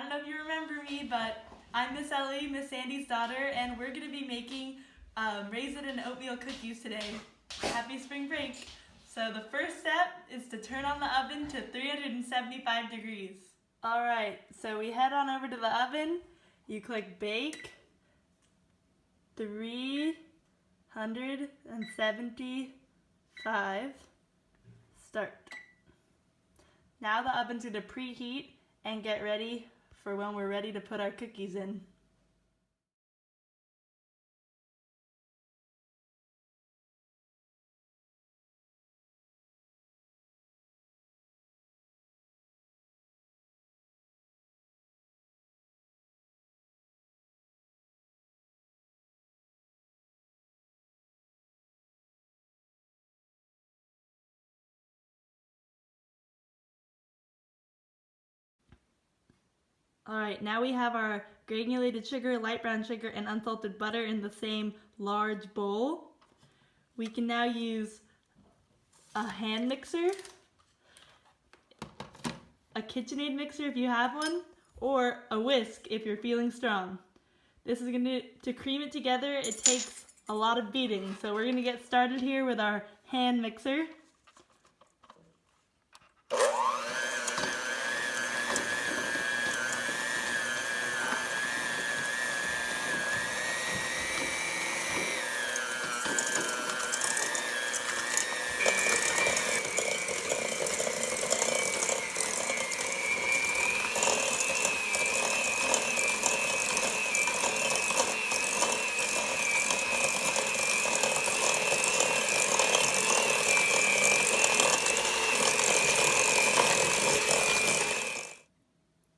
don't know if you remember me, but I'm Miss Ellie, Miss Sandy's daughter, and we're going to be making raisin and oatmeal cookies today. Happy spring break! So the first step is to turn on the oven to 375 degrees. Alright, so we head on over to the oven. You click bake, 375, start. Now the oven's going to preheat and get ready for when we're ready to put our cookies in. Alright, now we have our granulated sugar, light brown sugar, and unsalted butter in the same large bowl. We can now use a hand mixer, a KitchenAid mixer if you have one, or a whisk if you're feeling strong. This is going to cream it together. It takes a lot of beating, so we're going to get started here with our hand mixer.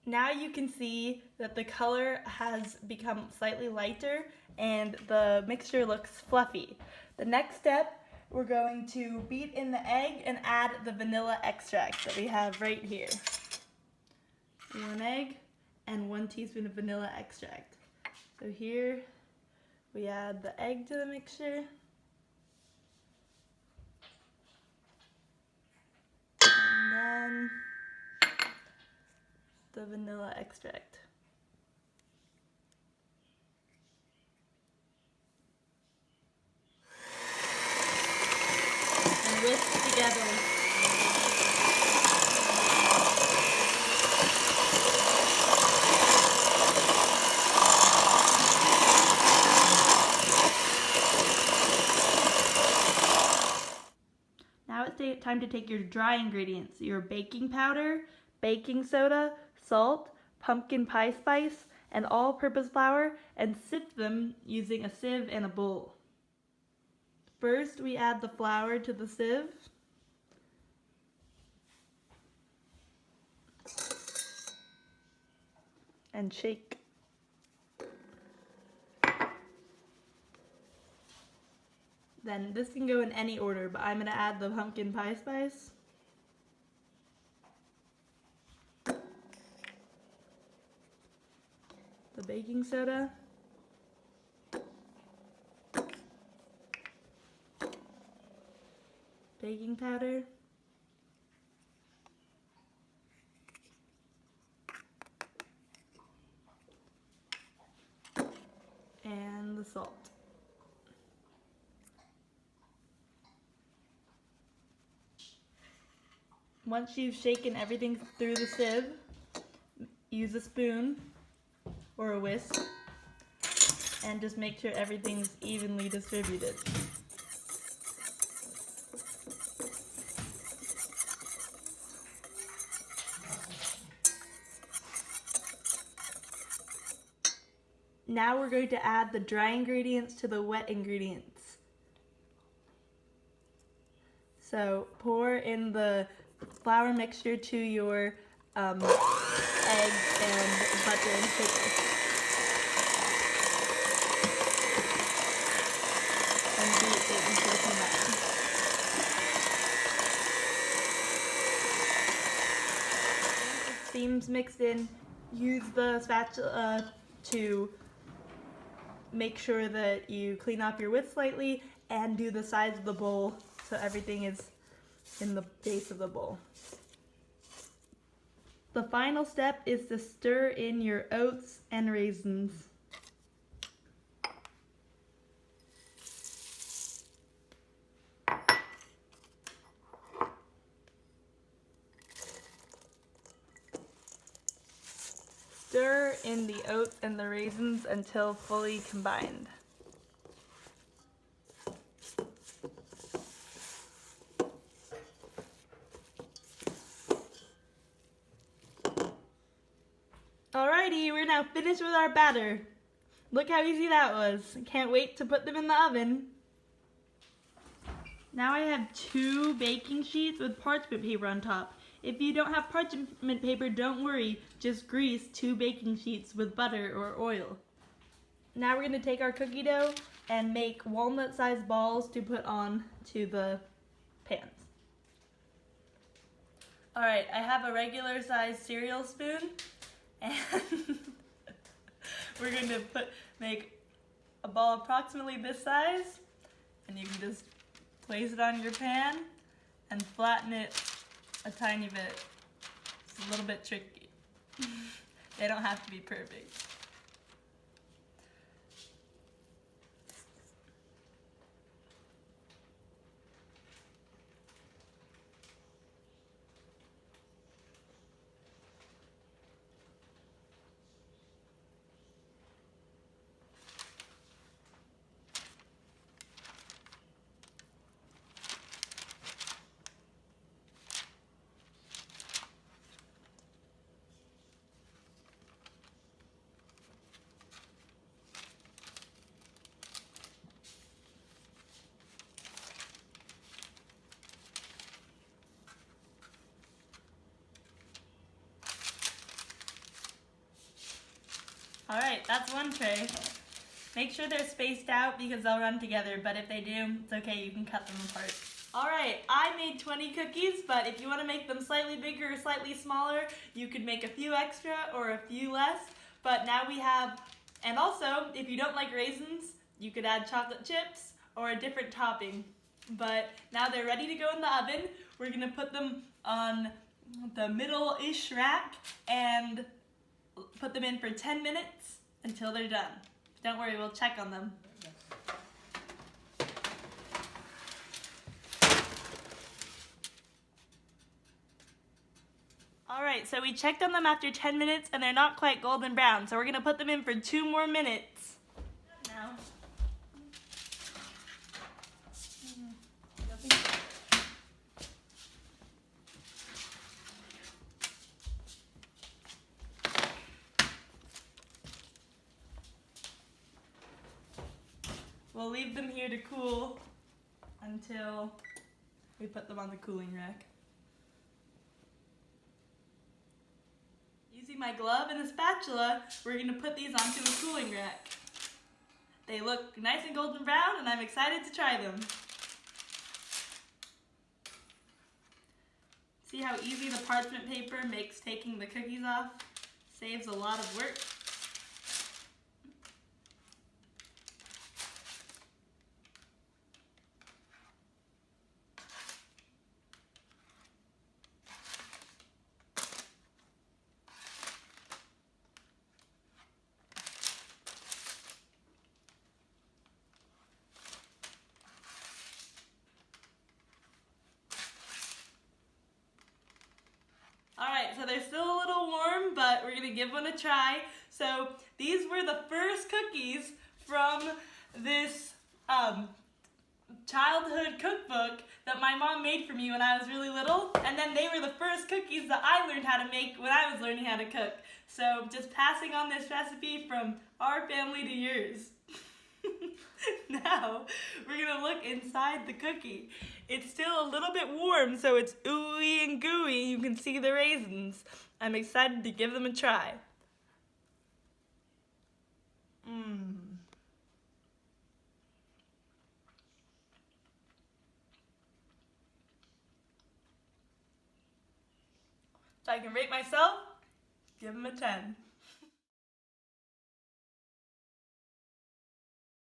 Now you can see that the color has become slightly lighter and the mixture looks fluffy. The next step, we're going to beat in the egg and add the vanilla extract that we have right here. 1 egg and 1 teaspoon of vanilla extract. So here we add the egg to the mixture. And then the vanilla extract. And whisk together. Now it's time to take your dry ingredients, your baking powder, baking soda, salt, pumpkin pie spice, and all-purpose flour, and sift them using a sieve and a bowl. First, we add the flour to the sieve. And shake. Then this can go in any order, but I'm going to add the pumpkin pie spice. The baking soda, baking powder, and the salt. Once you've shaken everything through the sieve, use a spoon or a whisk, and just make sure everything's evenly distributed. Now we're going to add the dry ingredients to the wet ingredients. So pour in the flour mixture to your eggs and butter and sugar. And beat it until it's combined. Once it seems mixed in, use the spatula to make sure that you clean off your whisk slightly and do the sides of the bowl so everything is in the base of the bowl. The final step is to stir in your oats and raisins. Stir in the oats and the raisins until fully combined. Alrighty, we're now finished with our batter. Look how easy that was. Can't wait to put them in the oven. Now I have 2 baking sheets with parchment paper on top. If you don't have parchment paper, don't worry. Just grease 2 baking sheets with butter or oil. Now we're going to take our cookie dough and make walnut-sized balls to put on to the pans. Alright, I have a regular-sized cereal spoon. And we're going to make a ball approximately this size, and you can just place it on your pan and flatten it a tiny bit. It's a little bit tricky. They don't have to be perfect. Alright, that's one tray. Make sure they're spaced out because they'll run together, but if they do, it's okay, you can cut them apart. Alright, I made 20 cookies, but if you want to make them slightly bigger or slightly smaller, you could make a few extra or a few less. But now we have, and also, if you don't like raisins, you could add chocolate chips or a different topping. But now they're ready to go in the oven. We're going to put them on the middle-ish rack and put them in for 10 minutes until they're done. Don't worry, we'll check on them. Alright, so we checked on them after 10 minutes and they're not quite golden brown, so we're going to put them in for 2 more minutes. Now. We'll leave them here to cool until we put them on the cooling rack. Using my glove and a spatula, we're going to put these onto a cooling rack. They look nice and golden brown, and I'm excited to try them. See how easy the parchment paper makes taking the cookies off? Saves a lot of work. Alright, so they're still a little warm, but we're going to give one a try. So these were the first cookies from this childhood cookbook that my mom made for me when I was really little. And then they were the first cookies that I learned how to make when I was learning how to cook. So just passing on this recipe from our family to yours. Now, we're going to look inside the cookie. It's still a little bit warm, so it's ooey and gooey. You can see the raisins. I'm excited to give them a try. If I can rate myself, give them a 10.